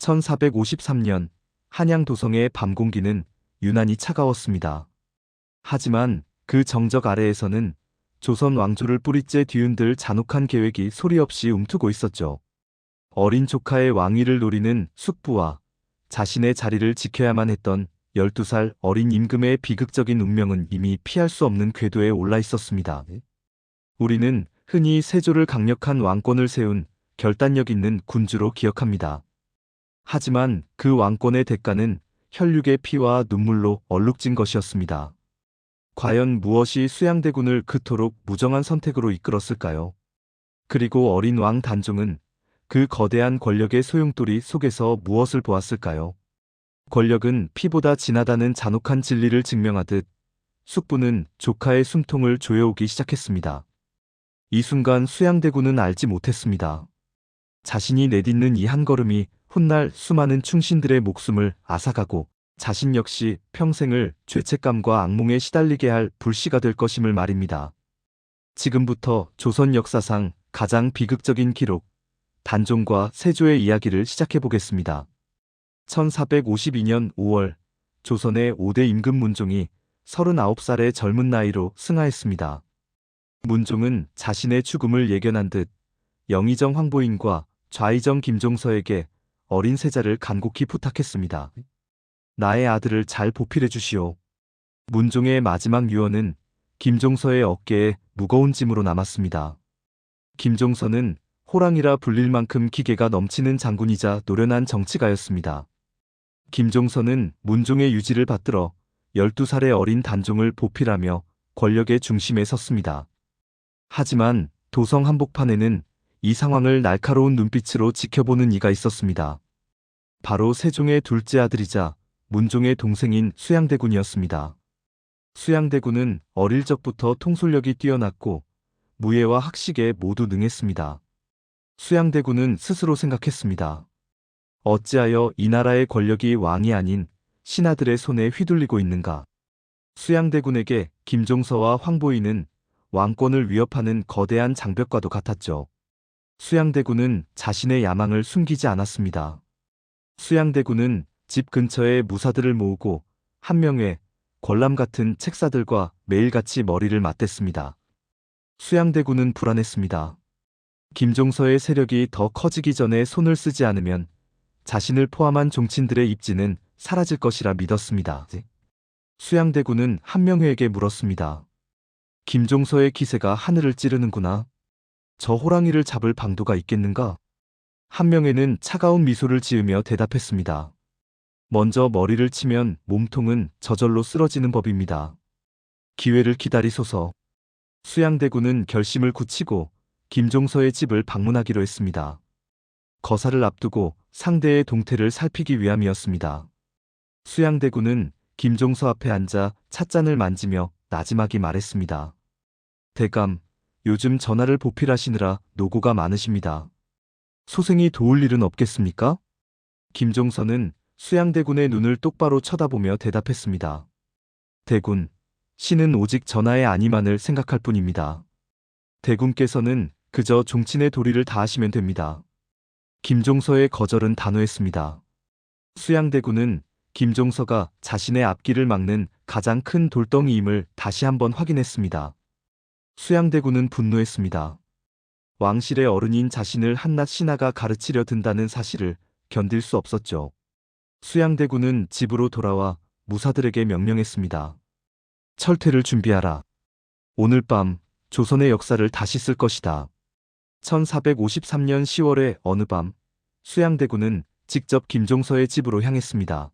1453년 한양 도성의 밤 공기는 유난히 차가웠습니다. 하지만 그 정적 아래에서는 조선 왕조를 뿌리째 뒤흔들 잔혹한 계획이 소리 없이 움트고 있었죠. 어린 조카의 왕위를 노리는 숙부와 자신의 자리를 지켜야만 했던 12살 어린 임금의 비극적인 운명은 이미 피할 수 없는 궤도에 올라 있었습니다. 우리는 흔히 세조를 강력한 왕권을 세운 결단력 있는 군주로 기억합니다. 하지만 그 왕권의 대가는 혈육의 피와 눈물로 얼룩진 것이었습니다. 과연 무엇이 수양대군을 그토록 무정한 선택으로 이끌었을까요? 그리고 어린 왕 단종은 그 거대한 권력의 소용돌이 속에서 무엇을 보았을까요? 권력은 피보다 진하다는 잔혹한 진리를 증명하듯 숙부는 조카의 숨통을 조여오기 시작했습니다. 이 순간 수양대군은 알지 못했습니다. 자신이 내딛는 이 한 걸음이 훗날 수많은 충신들의 목숨을 앗아가고 자신 역시 평생을 죄책감과 악몽에 시달리게 할 불씨가 될 것임을 말입니다. 지금부터 조선 역사상 가장 비극적인 기록, 단종과 세조의 이야기를 시작해 보겠습니다. 1452년 5월 조선의 5대 임금 문종이 39살의 젊은 나이로 승하했습니다. 문종은 자신의 죽음을 예견한 듯 영의정 황보인과 좌의정 김종서에게 어린 세자를 간곡히 부탁했습니다. 나의 아들을 잘 보필해 주시오. 문종의 마지막 유언은 김종서의 어깨에 무거운 짐으로 남았습니다. 김종서는 호랑이라 불릴 만큼 기계가 넘치는 장군이자 노련한 정치가였습니다. 김종서는 문종의 유지를 받들어 12살의 어린 단종을 보필하며 권력의 중심에 섰습니다. 하지만 도성 한복판에는 이 상황을 날카로운 눈빛으로 지켜보는 이가 있었습니다. 바로 세종의 둘째 아들이자 문종의 동생인 수양대군이었습니다. 수양대군은 어릴 적부터 통솔력이 뛰어났고 무예와 학식에 모두 능했습니다. 수양대군은 스스로 생각했습니다. 어찌하여 이 나라의 권력이 왕이 아닌 신하들의 손에 휘둘리고 있는가? 수양대군에게 김종서와 황보이는 왕권을 위협하는 거대한 장벽과도 같았죠. 수양대군은 자신의 야망을 숨기지 않았습니다. 수양대군은 집 근처에 무사들을 모으고 한명회, 권람 같은 책사들과 매일같이 머리를 맞댔습니다. 수양대군은 불안했습니다. 김종서의 세력이 더 커지기 전에 손을 쓰지 않으면 자신을 포함한 종친들의 입지는 사라질 것이라 믿었습니다. 수양대군은 한명회에게 물었습니다. 김종서의 기세가 하늘을 찌르는구나. 저 호랑이를 잡을 방도가 있겠는가? 한명회는 차가운 미소를 지으며 대답했습니다. 먼저 머리를 치면 몸통은 저절로 쓰러지는 법입니다. 기회를 기다리소서. 수양대군은 결심을 굳히고 김종서의 집을 방문하기로 했습니다. 거사를 앞두고 상대의 동태를 살피기 위함이었습니다. 수양대군은 김종서 앞에 앉아 찻잔을 만지며 나지막이 말했습니다. 대감, 요즘 전하를 보필하시느라 노고가 많으십니다. 소생이 도울 일은 없겠습니까? 김종서는 수양대군의 눈을 똑바로 쳐다보며 대답했습니다. 대군, 신은 오직 전하의 안위만을 생각할 뿐입니다. 대군께서는 그저 종친의 도리를 다하시면 됩니다. 김종서의 거절은 단호했습니다. 수양대군은 김종서가 자신의 앞길을 막는 가장 큰 돌덩이임을 다시 한번 확인했습니다. 수양대군은 분노했습니다. 왕실의 어른인 자신을 한낱 신하가 가르치려 든다는 사실을 견딜 수 없었죠. 수양대군은 집으로 돌아와 무사들에게 명령했습니다. 철퇴를 준비하라. 오늘 밤 조선의 역사를 다시 쓸 것이다. 1453년 10월의 어느 밤 수양대군은 직접 김종서의 집으로 향했습니다.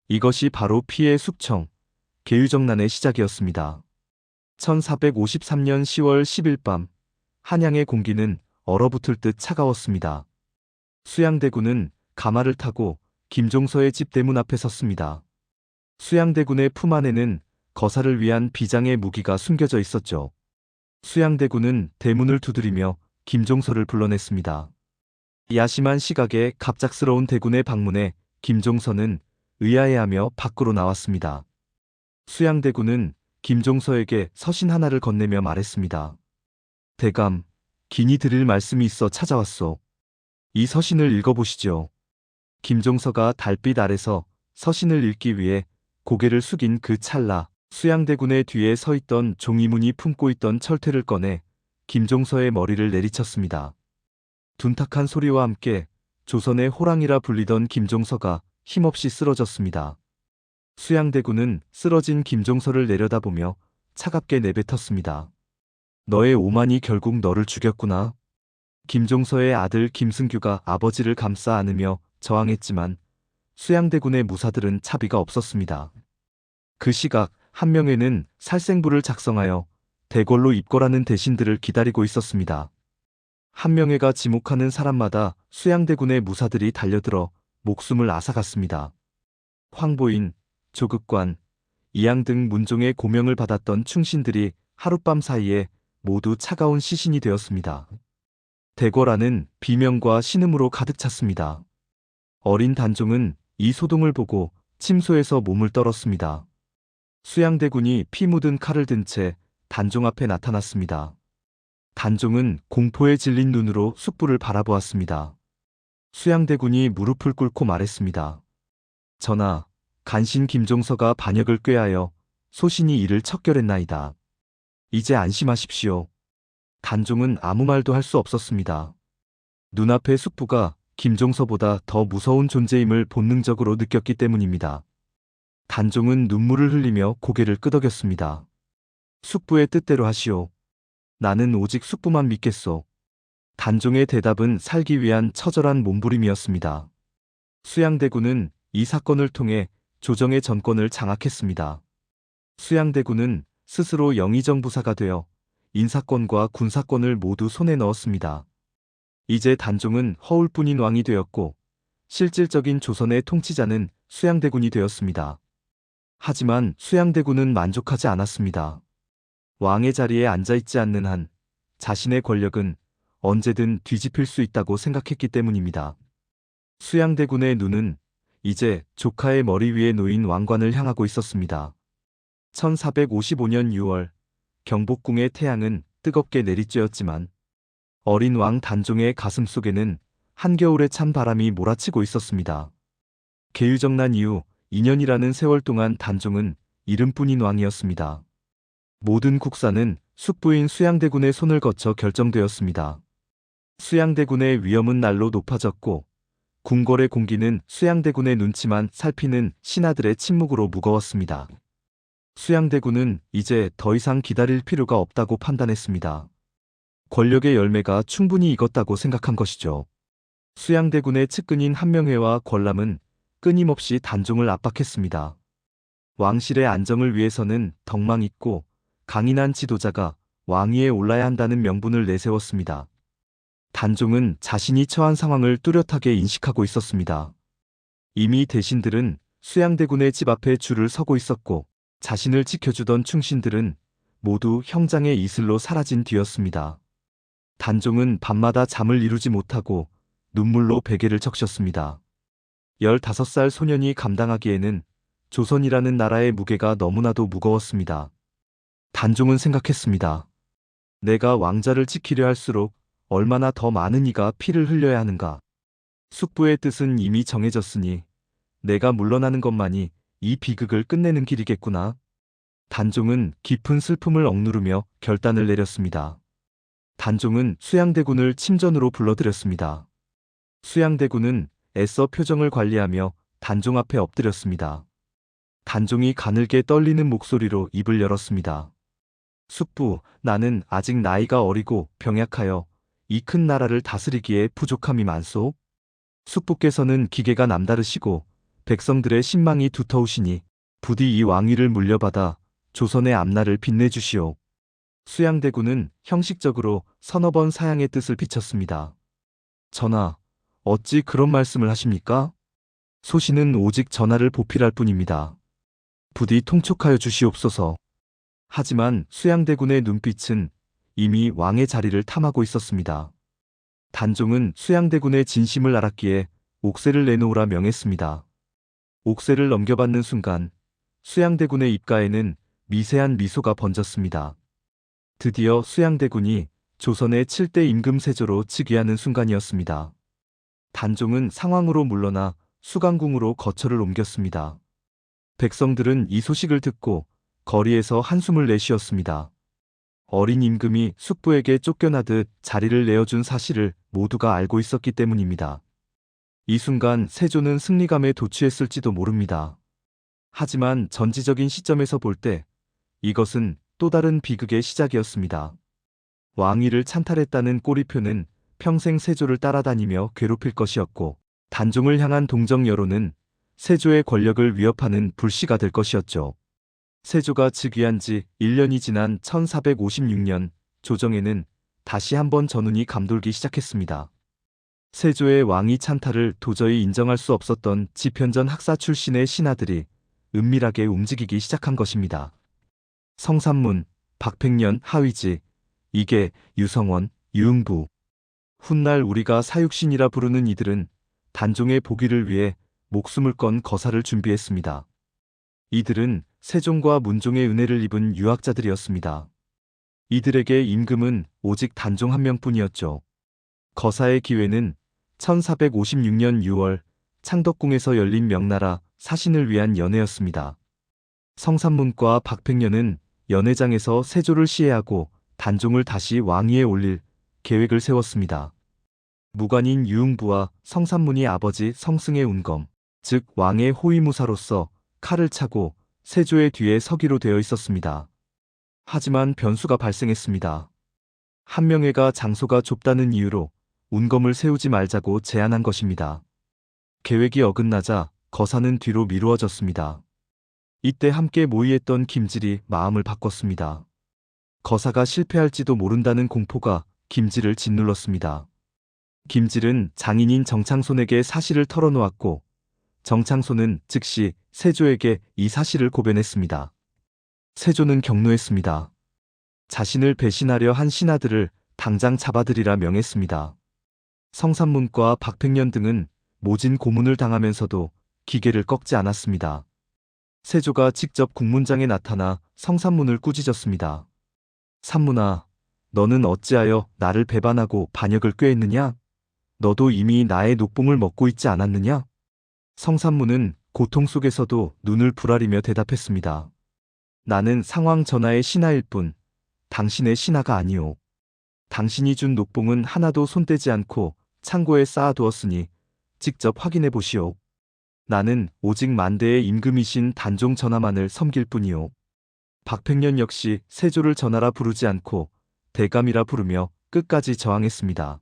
이것이 바로 피해 숙청, 계유정난의 시작이었습니다. 1453년 10월 10일 밤 한양의 공기는 얼어붙을 듯 차가웠습니다. 수양대군은 가마를 타고 김종서의 집 대문 앞에 섰습니다. 수양대군의 품 안에는 거사를 위한 비장의 무기가 숨겨져 있었죠. 수양대군은 대문을 두드리며 김종서를 불러냈습니다. 야심한 시각에 갑작스러운 대군의 방문에 김종서는 의아해하며 밖으로 나왔습니다. 수양대군은 김종서에게 서신 하나를 건네며 말했습니다. 대감, 긴히 드릴 말씀이 있어 찾아왔소. 이 서신을 읽어보시죠. 김종서가 달빛 아래서 서신을 읽기 위해 고개를 숙인 그 찰나 수양대군의 뒤에 서 있던 종이문이 품고 있던 철퇴를 꺼내 김종서의 머리를 내리쳤습니다. 둔탁한 소리와 함께 조선의 호랑이라 불리던 김종서가 힘없이 쓰러졌습니다. 수양대군은 쓰러진 김종서를 내려다보며 차갑게 내뱉었습니다. 너의 오만이 결국 너를 죽였구나. 김종서의 아들 김승규가 아버지를 감싸 안으며 저항했지만 수양대군의 무사들은 차비가 없었습니다. 그 시각 한명회는 살생부를 작성하여 대궐로 입궐하는 대신들을 기다리고 있었습니다. 한명회가 지목하는 사람마다 수양대군의 무사들이 달려들어 목숨을 앗아갔습니다. 황보인, 조극관, 이양 등 문종의 고명을 받았던 충신들이 하룻밤 사이에 모두 차가운 시신이 되었습니다. 대궐 안은 비명과 신음으로 가득 찼습니다. 어린 단종은 이 소동을 보고 침소에서 몸을 떨었습니다. 수양대군이 피 묻은 칼을 든 채 단종 앞에 나타났습니다. 단종은 공포에 질린 눈으로 숙부를 바라보았습니다. 수양대군이 무릎을 꿇고 말했습니다. 전하, 간신 김종서가 반역을 꾀하여 소신이 이를 척결했나이다. 이제 안심하십시오. 단종은 아무 말도 할 수 없었습니다. 눈앞의 숙부가 김종서보다 더 무서운 존재임을 본능적으로 느꼈기 때문입니다. 단종은 눈물을 흘리며 고개를 끄덕였습니다. 숙부의 뜻대로 하시오. 나는 오직 숙부만 믿겠소. 단종의 대답은 살기 위한 처절한 몸부림이었습니다. 수양대군은 이 사건을 통해 조정의 전권을 장악했습니다. 수양대군은 스스로 영의정부사가 되어 인사권과 군사권을 모두 손에 넣었습니다. 이제 단종은 허울뿐인 왕이 되었고 실질적인 조선의 통치자는 수양대군이 되었습니다. 하지만 수양대군은 만족하지 않았습니다. 왕의 자리에 앉아있지 않는 한 자신의 권력은 언제든 뒤집힐 수 있다고 생각했기 때문입니다. 수양대군의 눈은 이제 조카의 머리 위에 놓인 왕관을 향하고 있었습니다. 1455년 6월 경복궁의 태양은 뜨겁게 내리쬐었지만 어린 왕 단종의 가슴 속에는 한겨울의 찬 바람이 몰아치고 있었습니다. 계유정난 이후 2년이라는 세월 동안 단종은 이름뿐인 왕이었습니다. 모든 국사는 숙부인 수양대군의 손을 거쳐 결정되었습니다. 수양대군의 위엄은 날로 높아졌고 궁궐의 공기는 수양대군의 눈치만 살피는 신하들의 침묵으로 무거웠습니다. 수양대군은 이제 더 이상 기다릴 필요가 없다고 판단했습니다. 권력의 열매가 충분히 익었다고 생각한 것이죠. 수양대군의 측근인 한명회와 권람은 끊임없이 단종을 압박했습니다. 왕실의 안정을 위해서는 덕망 있고 강인한 지도자가 왕위에 올라야 한다는 명분을 내세웠습니다. 단종은 자신이 처한 상황을 뚜렷하게 인식하고 있었습니다. 이미 대신들은 수양대군의 집 앞에 줄을 서고 있었고 자신을 지켜주던 충신들은 모두 형장의 이슬로 사라진 뒤였습니다. 단종은 밤마다 잠을 이루지 못하고 눈물로 베개를 적셨습니다. 15살 소년이 감당하기에는 조선이라는 나라의 무게가 너무나도 무거웠습니다. 단종은 생각했습니다. 내가 왕자를 지키려 할수록 얼마나 더 많은 이가 피를 흘려야 하는가. 숙부의 뜻은 이미 정해졌으니 내가 물러나는 것만이 이 비극을 끝내는 길이겠구나. 단종은 깊은 슬픔을 억누르며 결단을 내렸습니다. 단종은 수양대군을 침전으로 불러들였습니다. 수양대군은 애써 표정을 관리하며 단종 앞에 엎드렸습니다. 단종이 가늘게 떨리는 목소리로 입을 열었습니다. 숙부, 나는 아직 나이가 어리고 병약하여 이 큰 나라를 다스리기에 부족함이 많소. 숙부께서는 기계가 남다르시고 백성들의 신망이 두터우시니 부디 이 왕위를 물려받아 조선의 앞날을 빛내주시오. 수양대군은 형식적으로 서너 번 사양의 뜻을 비쳤습니다. 전하, 어찌 그런 말씀을 하십니까? 소신은 오직 전하를 보필할 뿐입니다. 부디 통촉하여 주시옵소서. 하지만 수양대군의 눈빛은 이미 왕의 자리를 탐하고 있었습니다. 단종은 수양대군의 진심을 알았기에 옥새를 내놓으라 명했습니다. 옥새를 넘겨받는 순간 수양대군의 입가에는 미세한 미소가 번졌습니다. 드디어 수양대군이 조선의 7대 임금세조로 즉위하는 순간이었습니다. 단종은 상황으로 물러나 수강궁으로 거처를 옮겼습니다. 백성들은 이 소식을 듣고 거리에서 한숨을 내쉬었습니다. 어린 임금이 숙부에게 쫓겨나듯 자리를 내어준 사실을 모두가 알고 있었기 때문입니다. 이 순간 세조는 승리감에 도취했을지도 모릅니다. 하지만 전지적인 시점에서 볼 때 이것은 또 다른 비극의 시작이었습니다. 왕위를 찬탈했다는 꼬리표는 평생 세조를 따라다니며 괴롭힐 것이었고, 단종을 향한 동정 여론은 세조의 권력을 위협하는 불씨가 될 것이었죠. 세조가 즉위한 지 1년이 지난 1456년, 조정에는 다시 한번 전운이 감돌기 시작했습니다. 세조의 왕위 찬탈을 도저히 인정할 수 없었던 지편전 학사 출신의 신하들이 은밀하게 움직이기 시작한 것입니다. 성삼문, 박팽년, 하위지, 이계, 유성원, 유응부. 훗날 우리가 사육신이라 부르는 이들은 단종의 보기를 위해 목숨을 건 거사를 준비했습니다. 이들은 세종과 문종의 은혜를 입은 유학자들이었습니다. 이들에게 임금은 오직 단종 한 명뿐이었죠. 거사의 기회는 1456년 6월 창덕궁에서 열린 명나라 사신을 위한 연회였습니다. 성삼문과 박팽년은 연회장에서 세조를 시해하고 단종을 다시 왕위에 올릴 계획을 세웠습니다. 무관인 유응부와 성삼문이 아버지 성승의 운검, 즉 왕의 호위무사로서 칼을 차고 세조의 뒤에 서기로 되어 있었습니다. 하지만 변수가 발생했습니다. 한명회가 장소가 좁다는 이유로 운검을 세우지 말자고 제안한 것입니다. 계획이 어긋나자 거사는 뒤로 미루어졌습니다. 이때 함께 모의했던 김질이 마음을 바꿨습니다. 거사가 실패할지도 모른다는 공포가 김질을 짓눌렀습니다. 김질은 장인인 정창손에게 사실을 털어놓았고, 정창손은 즉시 세조에게 이 사실을 고변했습니다. 세조는 격노했습니다. 자신을 배신하려 한 신하들을 당장 잡아들이라 명했습니다. 성삼문과 박팽년 등은 모진 고문을 당하면서도 기계를 꺾지 않았습니다. 세조가 직접 국문장에 나타나 성삼문을 꾸짖었습니다. 삼문아, 너는 어찌하여 나를 배반하고 반역을 꾀했느냐? 너도 이미 나의 녹봉을 먹고 있지 않았느냐? 성삼문은 고통 속에서도 눈을 부라리며 대답했습니다. 나는 상황 전하의 신하일 뿐 당신의 신하가 아니오. 당신이 준 녹봉은 하나도 손대지 않고 창고에 쌓아두었으니 직접 확인해 보시오. 나는 오직 만대의 임금이신 단종 전하만을 섬길 뿐이오. 박팽년 역시 세조를 전하라 부르지 않고 대감이라 부르며 끝까지 저항했습니다.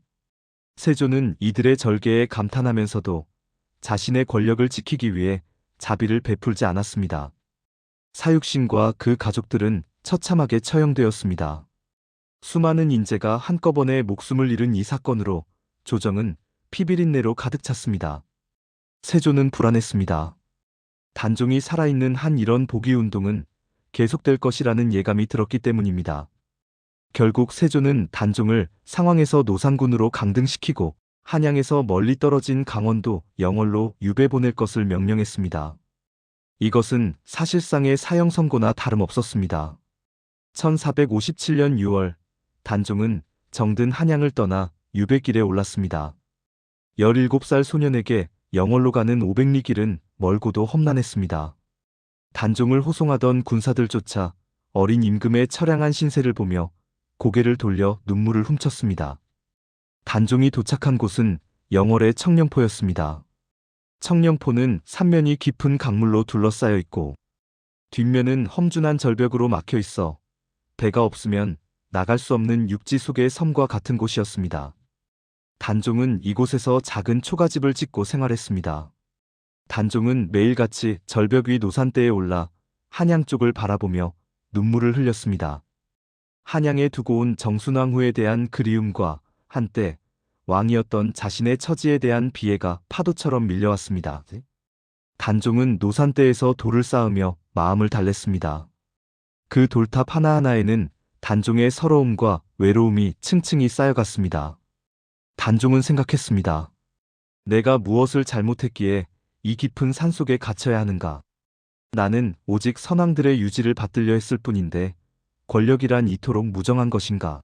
세조는 이들의 절개에 감탄하면서도 자신의 권력을 지키기 위해 자비를 베풀지 않았습니다. 사육신과 그 가족들은 처참하게 처형되었습니다. 수많은 인재가 한꺼번에 목숨을 잃은 이 사건으로 조정은 피비린내로 가득 찼습니다. 세조는 불안했습니다. 단종이 살아있는 한 이런 복위운동은 계속될 것이라는 예감이 들었기 때문입니다. 결국 세조는 단종을 상황에서 노상군으로 강등시키고 한양에서 멀리 떨어진 강원도 영월로 유배 보낼 것을 명령했습니다. 이것은 사실상의 사형 선고나 다름없었습니다. 1457년 6월 단종은 정든 한양을 떠나 유배길에 올랐습니다. 17살 소년에게 영월로 가는 500리 길은 멀고도 험난했습니다. 단종을 호송하던 군사들조차 어린 임금의 처량한 신세를 보며 고개를 돌려 눈물을 훔쳤습니다. 단종이 도착한 곳은 영월의 청령포였습니다. 청령포는 삼면이 깊은 강물로 둘러싸여 있고 뒷면은 험준한 절벽으로 막혀 있어 배가 없으면 나갈 수 없는 육지 속의 섬과 같은 곳이었습니다. 단종은 이곳에서 작은 초가집을 짓고 생활했습니다. 단종은 매일같이 절벽 위 노산대에 올라 한양 쪽을 바라보며 눈물을 흘렸습니다. 한양에 두고 온 정순왕후에 대한 그리움과 한때 왕이었던 자신의 처지에 대한 비애가 파도처럼 밀려왔습니다. 단종은 노산대에서 돌을 쌓으며 마음을 달랬습니다. 그 돌탑 하나하나에는 단종의 서러움과 외로움이 층층이 쌓여갔습니다. 단종은 생각했습니다. 내가 무엇을 잘못했기에 이 깊은 산속에 갇혀야 하는가? 나는 오직 선왕들의 유지를 받들려 했을 뿐인데 권력이란 이토록 무정한 것인가?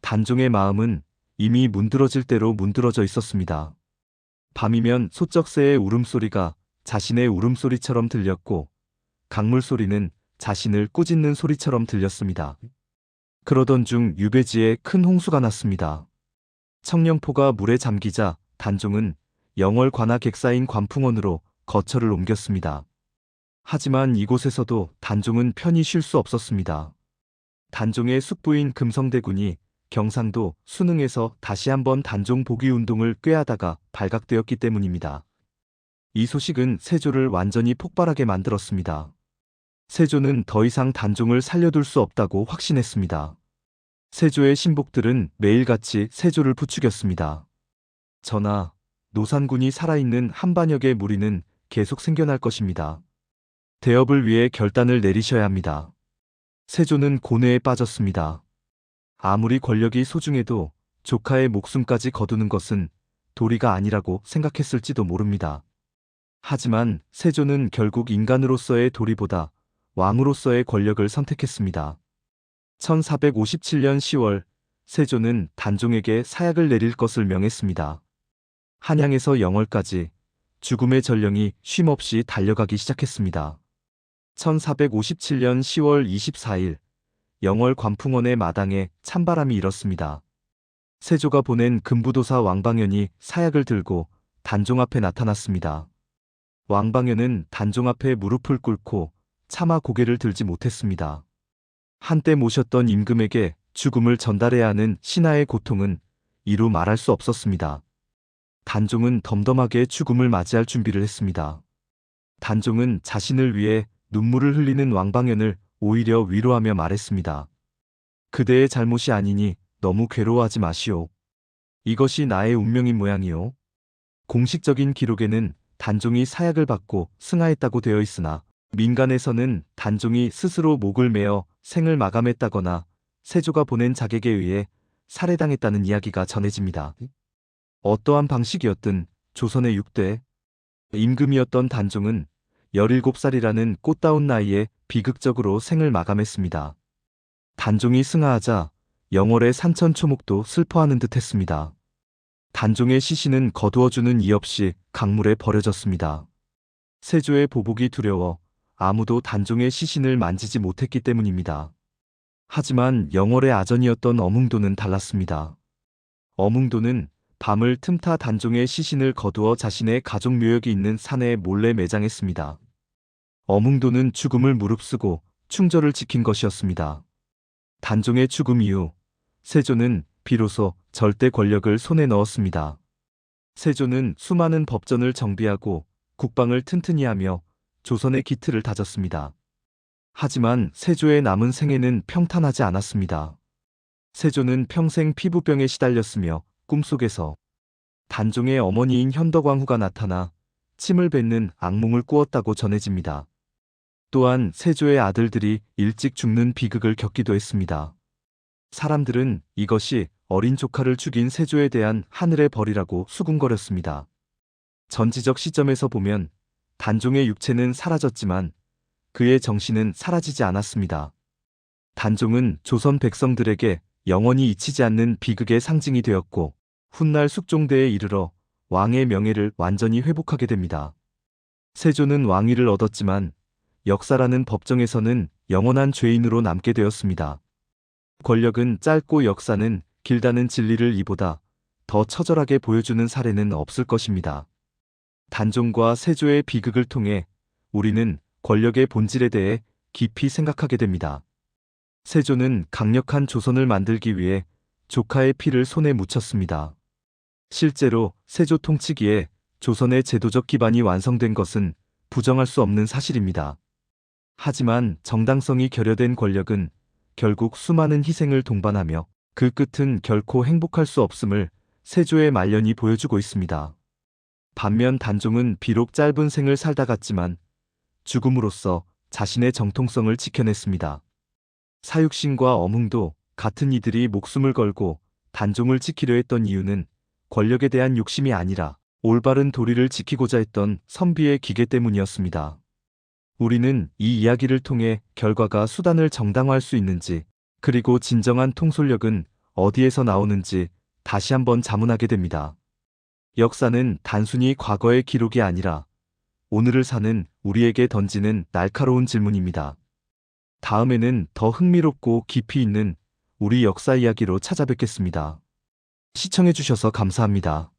단종의 마음은 이미 문드러질 대로 문드러져 있었습니다. 밤이면 소쩍새의 울음소리가 자신의 울음소리처럼 들렸고 강물 소리는 자신을 꾸짖는 소리처럼 들렸습니다. 그러던 중 유배지에 큰 홍수가 났습니다. 청령포가 물에 잠기자 단종은 영월 관하 객사인 관풍원으로 거처를 옮겼습니다. 하지만 이곳에서도 단종은 편히 쉴 수 없었습니다. 단종의 숙부인 금성대군이 경상도 순흥에서 다시 한번 단종 복위 운동을 꾀하다가 발각되었기 때문입니다. 이 소식은 세조를 완전히 폭발하게 만들었습니다. 세조는 더 이상 단종을 살려둘 수 없다고 확신했습니다. 세조의 신복들은 매일같이 세조를 부추겼습니다. 전하, 노산군이 살아있는 한반역의 무리는 계속 생겨날 것입니다. 대업을 위해 결단을 내리셔야 합니다. 세조는 고뇌에 빠졌습니다. 아무리 권력이 소중해도 조카의 목숨까지 거두는 것은 도리가 아니라고 생각했을지도 모릅니다. 하지만 세조는 결국 인간으로서의 도리보다 왕으로서의 권력을 선택했습니다. 1457년 10월 세조는 단종에게 사약을 내릴 것을 명했습니다. 한양에서 영월까지 죽음의 전령이 쉼없이 달려가기 시작했습니다. 1457년 10월 24일 영월 관풍원의 마당에 찬바람이 일었습니다. 세조가 보낸 금부도사 왕방연이 사약을 들고 단종 앞에 나타났습니다. 왕방연은 단종 앞에 무릎을 꿇고 차마 고개를 들지 못했습니다. 한때 모셨던 임금에게 죽음을 전달해야 하는 신하의 고통은 이루 말할 수 없었습니다. 단종은 덤덤하게 죽음을 맞이할 준비를 했습니다. 단종은 자신을 위해 눈물을 흘리는 왕방연을 오히려 위로하며 말했습니다. 그대의 잘못이 아니니 너무 괴로워하지 마시오. 이것이 나의 운명인 모양이오. 공식적인 기록에는 단종이 사약을 받고 승하했다고 되어 있으나 민간에서는 단종이 스스로 목을 메어 생을 마감했다거나 세조가 보낸 자객에 의해 살해당했다는 이야기가 전해집니다. 어떠한 방식이었든 조선의 6대 임금이었던 단종은 17살이라는 꽃다운 나이에 비극적으로 생을 마감했습니다. 단종이 승하하자 영월의 산천초목도 슬퍼하는 듯 했습니다. 단종의 시신은 거두어주는 이 없이 강물에 버려졌습니다. 세조의 보복이 두려워 아무도 단종의 시신을 만지지 못했기 때문입니다. 하지만 영월의 아전이었던 어뭉도는 달랐습니다. 어뭉도는 밤을 틈타 단종의 시신을 거두어 자신의 가족 묘역이 있는 산에 몰래 매장했습니다. 어뭉도는 죽음을 무릅쓰고 충절을 지킨 것이었습니다. 단종의 죽음 이후 세조는 비로소 절대 권력을 손에 넣었습니다. 세조는 수많은 법전을 정비하고 국방을 튼튼히 하며 조선의 기틀을 다졌습니다. 하지만 세조의 남은 생애는 평탄하지 않았습니다. 세조는 평생 피부병에 시달렸으며 꿈속에서 단종의 어머니인 현덕왕후가 나타나 침을 뱉는 악몽을 꾸었다고 전해집니다. 또한 세조의 아들들이 일찍 죽는 비극을 겪기도 했습니다. 사람들은 이것이 어린 조카를 죽인 세조에 대한 하늘의 벌이라고 수군거렸습니다. 전지적 시점에서 보면 단종의 육체는 사라졌지만 그의 정신은 사라지지 않았습니다. 단종은 조선 백성들에게 영원히 잊히지 않는 비극의 상징이 되었고 훗날 숙종대에 이르러 왕의 명예를 완전히 회복하게 됩니다. 세조는 왕위를 얻었지만 역사라는 법정에서는 영원한 죄인으로 남게 되었습니다. 권력은 짧고 역사는 길다는 진리를 이보다 더 처절하게 보여주는 사례는 없을 것입니다. 단종과 세조의 비극을 통해 우리는 권력의 본질에 대해 깊이 생각하게 됩니다. 세조는 강력한 조선을 만들기 위해 조카의 피를 손에 묻혔습니다. 실제로 세조 통치기에 조선의 제도적 기반이 완성된 것은 부정할 수 없는 사실입니다. 하지만 정당성이 결여된 권력은 결국 수많은 희생을 동반하며 그 끝은 결코 행복할 수 없음을 세조의 말년이 보여주고 있습니다. 반면 단종은 비록 짧은 생을 살다 갔지만 죽음으로써 자신의 정통성을 지켜냈습니다. 사육신과 어뭉도 같은 이들이 목숨을 걸고 단종을 지키려 했던 이유는 권력에 대한 욕심이 아니라 올바른 도리를 지키고자 했던 선비의 기계 때문이었습니다. 우리는 이 이야기를 통해 결과가 수단을 정당화할 수 있는지, 그리고 진정한 통솔력은 어디에서 나오는지 다시 한번 자문하게 됩니다. 역사는 단순히 과거의 기록이 아니라 오늘을 사는 우리에게 던지는 날카로운 질문입니다. 다음에는 더 흥미롭고 깊이 있는 우리 역사 이야기로 찾아뵙겠습니다. 시청해주셔서 감사합니다.